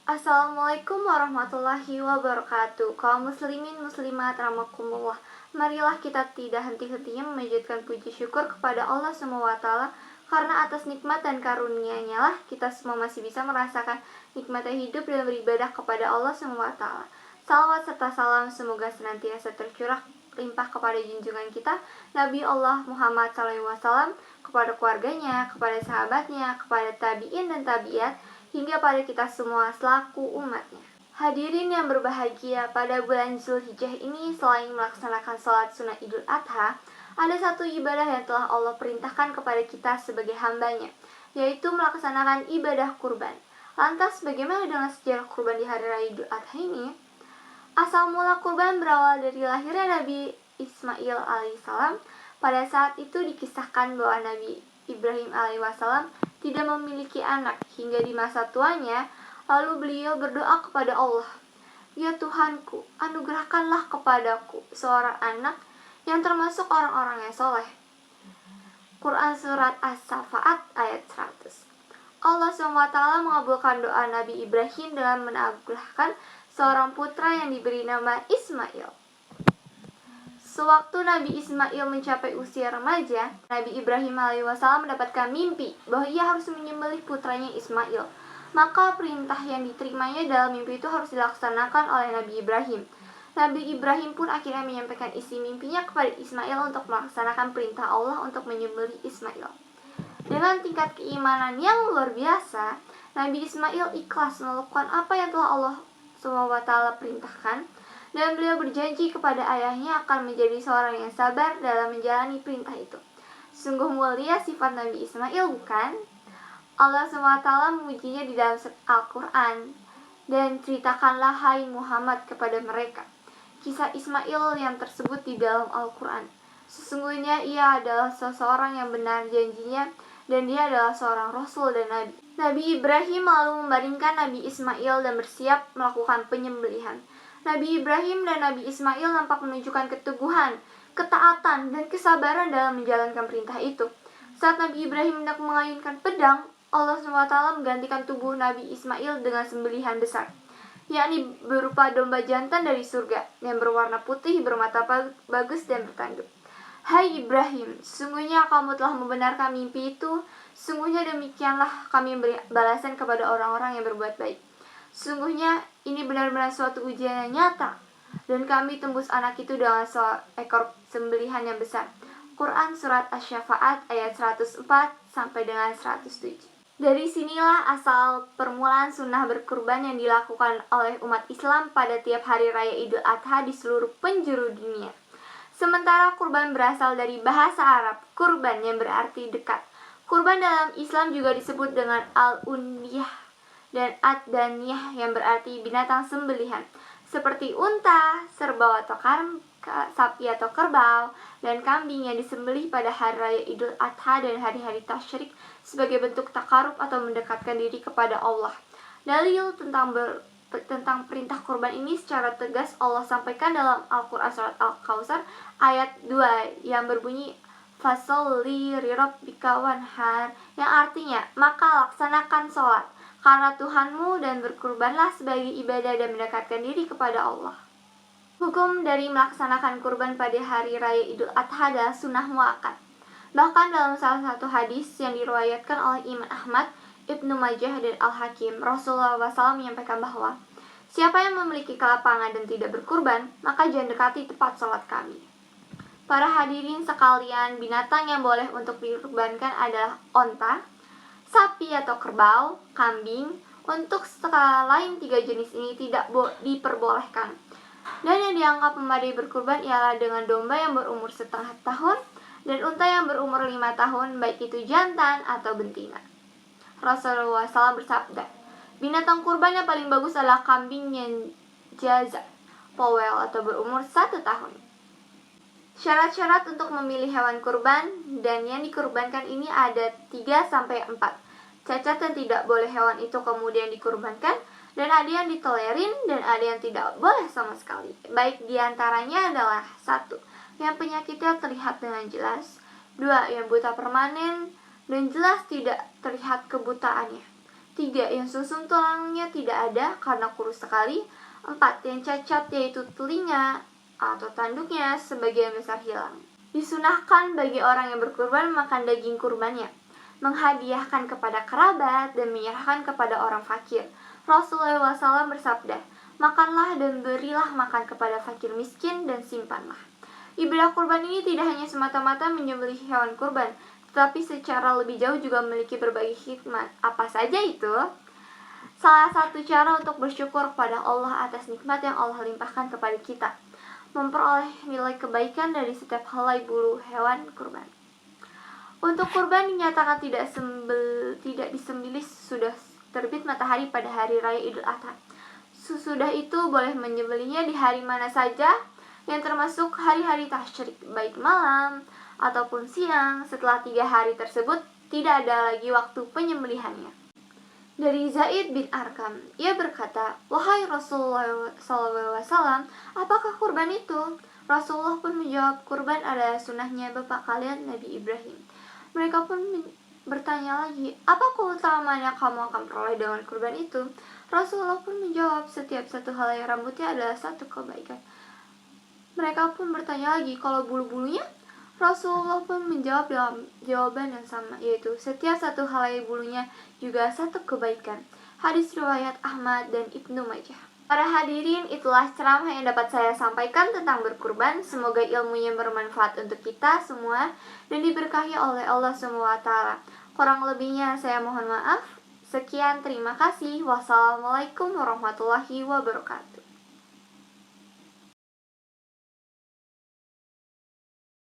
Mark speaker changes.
Speaker 1: Assalamualaikum warahmatullahi wabarakatuh. Kaum muslimin muslimat rahimakumullah. Marilah kita tidak henti-hentinya memanjatkan puji syukur kepada Allah SWT, karena atas nikmat dan karunia-Nya lah kita semua masih bisa merasakan nikmatnya hidup dan beribadah kepada Allah SWT. Salawat serta salam semoga senantiasa tercurah limpah kepada junjungan kita Nabi Allah Muhammad SAW, kepada keluarganya, kepada sahabatnya, kepada tabi'in dan tabi'at, hingga pada kita semua selaku umatnya. Hadirin yang berbahagia, pada bulan Zulhijjah ini selain melaksanakan sholat sunnah Idul Adha, ada satu ibadah yang telah Allah perintahkan kepada kita sebagai hambanya, yaitu melaksanakan ibadah kurban. Lantas bagaimana dengan sejarah kurban di hari raya Idul Adha ini? Asal mula kurban berawal dari lahirnya Nabi Ismail alaihissalam. Pada saat itu dikisahkan bahwa Nabi Ibrahim alaihissalam tidak memiliki anak hingga di masa tuanya, lalu beliau berdoa kepada Allah, "Ya Tuhanku, anugerahkanlah kepadaku seorang anak yang termasuk orang-orang yang soleh." Quran Surat As-Safaat ayat 100. Allah SWT mengabulkan doa Nabi Ibrahim dengan menganugerahkan seorang putra yang diberi nama Ismail. Sewaktu Nabi Ismail mencapai usia remaja, Nabi Ibrahim alaihissalam mendapatkan mimpi bahwa ia harus menyembelih putranya Ismail. Maka perintah yang diterimanya dalam mimpi itu harus dilaksanakan oleh Nabi Ibrahim. Nabi Ibrahim pun akhirnya menyampaikan isi mimpinya kepada Ismail untuk melaksanakan perintah Allah untuk menyembelih Ismail. Dengan tingkat keimanan yang luar biasa, Nabi Ismail ikhlas melakukan apa yang telah Allah SWT perintahkan, dan beliau berjanji kepada ayahnya akan menjadi seorang yang sabar dalam menjalani perintah itu. Sungguh mulia sifat Nabi Ismail, bukan? Allah SWT memujinya di dalam Al-Quran, dan ceritakanlah hai Muhammad kepada mereka kisah Ismail yang tersebut di dalam Al-Quran. Sesungguhnya ia adalah seseorang yang benar janjinya, dan dia adalah seorang Rasul dan Nabi. Nabi Ibrahim lalu membandingkan Nabi Ismail dan bersiap melakukan penyembelihan. Nabi Ibrahim dan Nabi Ismail nampak menunjukkan keteguhan, ketaatan, dan kesabaran dalam menjalankan perintah itu. Saat Nabi Ibrahim hendak mengayunkan pedang, Allah SWT menggantikan tubuh Nabi Ismail dengan sembelihan besar, yakni berupa domba jantan dari surga yang berwarna putih, bermata bagus, dan bertanduk. Hai Ibrahim, sungguhnya kamu telah membenarkan mimpi itu. Sungguhnya demikianlah kami beri balasan kepada orang-orang yang berbuat baik. Sungguhnya ini benar-benar suatu ujian yang nyata, dan kami tembus anak itu dengan seekor sembelihan yang besar. Quran Surat Asy-Syafaat ayat 104 sampai dengan 107. Dari sinilah asal permulaan sunnah berkurban yang dilakukan oleh umat Islam pada tiap hari raya Idul Adha di seluruh penjuru dunia. Sementara kurban berasal dari bahasa Arab, kurban yang berarti dekat. Kurban dalam Islam juga disebut dengan al-undiyah dan ad-daniyah yang berarti binatang sembelihan, seperti unta, serbau atau sapi atau kerbau, dan kambing yang disembelih pada hari raya Idul Adha dan hari-hari tasyrik sebagai bentuk takarub atau mendekatkan diri kepada Allah. Dalil tentang perintah kurban ini secara tegas Allah sampaikan dalam Al-Quran Surat Al-Kautsar ayat 2 yang berbunyi Fasolli lirabbika wanhar, yang artinya maka laksanakan sholat karena Tuhanmu dan berkurbanlah sebagai ibadah dan mendekatkan diri kepada Allah. Hukum dari melaksanakan kurban pada hari raya Idul Adha adalah sunnah muakkad. Bahkan dalam salah satu hadis yang diriwayatkan oleh Imam Ahmad, Ibnu Majah, dan Al-Hakim, Rasulullah SAW menyampaikan bahwa siapa yang memiliki kelapangan dan tidak berkurban, maka jangan dekati tempat sholat kami. Para hadirin sekalian, binatang yang boleh untuk dikurbankan adalah onta, sapi atau kerbau, kambing. Untuk skala lain, 3 jenis ini tidak diperbolehkan. Dan yang dianggap memadai berkurban ialah dengan domba yang berumur setengah tahun dan unta yang berumur 5 tahun, baik itu jantan atau betina. Rasulullah SAW bersabda, binatang kurban yang paling bagus adalah kambing yang jaza, powel atau berumur 1 tahun. Syarat-syarat untuk memilih hewan kurban dan yang dikurbankan ini ada 3-4. Cacat dan tidak boleh hewan itu kemudian dikurbankan, dan ada yang ditolerin dan ada yang tidak boleh sama sekali. Baik diantaranya adalah 1. Yang penyakitnya terlihat dengan jelas, 2. Yang buta permanen dan jelas tidak terlihat kebutaannya, 3. Yang susung tulangnya tidak ada karena kurus sekali. 4. Yang cacat yaitu telinga atau tanduknya sebagian besar hilang. Disunahkan bagi orang yang berkurban makan daging kurbannya, menghadiahkan kepada kerabat, dan menyerahkan kepada orang fakir. Rasulullah SAW bersabda, makanlah dan berilah makan kepada fakir miskin dan simpanlah. Ibadah kurban ini tidak hanya semata-mata menyembelih hewan kurban, tetapi secara lebih jauh juga memiliki berbagai hikmat. Apa saja itu? Salah satu cara untuk bersyukur kepada Allah atas nikmat yang Allah limpahkan kepada kita, memperoleh nilai kebaikan dari setiap helai bulu hewan kurban. Untuk kurban dinyatakan tidak disembelih sudah terbit matahari pada hari raya Idul Adha. Sesudah itu boleh menyembelihnya di hari mana saja, yang termasuk hari-hari tasyrik, baik malam ataupun siang. Setelah 3 hari tersebut tidak ada lagi waktu penyembelihannya. Dari Zaid bin Arqam, ia berkata, wahai Rasulullah SAW, apakah kurban itu? Rasulullah pun menjawab, kurban adalah sunnahnya bapak kalian Nabi Ibrahim. Mereka pun bertanya lagi, apa keutamaan yang kamu akan peroleh dengan kurban itu? Rasulullah pun menjawab, setiap satu helai rambutnya adalah satu kebaikan. Mereka pun bertanya lagi, kalau bulu-bulunya? Rasulullah pun menjawab dalam jawaban yang sama, yaitu setiap satu helai bulunya juga satu kebaikan. Hadis riwayat Ahmad dan Ibnu Majah. Para hadirin, itulah ceramah yang dapat saya sampaikan tentang berkurban. Semoga ilmunya bermanfaat untuk kita semua dan diberkahi oleh Allah SWT. Kurang lebihnya saya mohon maaf. Sekian, terima kasih. Wassalamualaikum warahmatullahi wabarakatuh.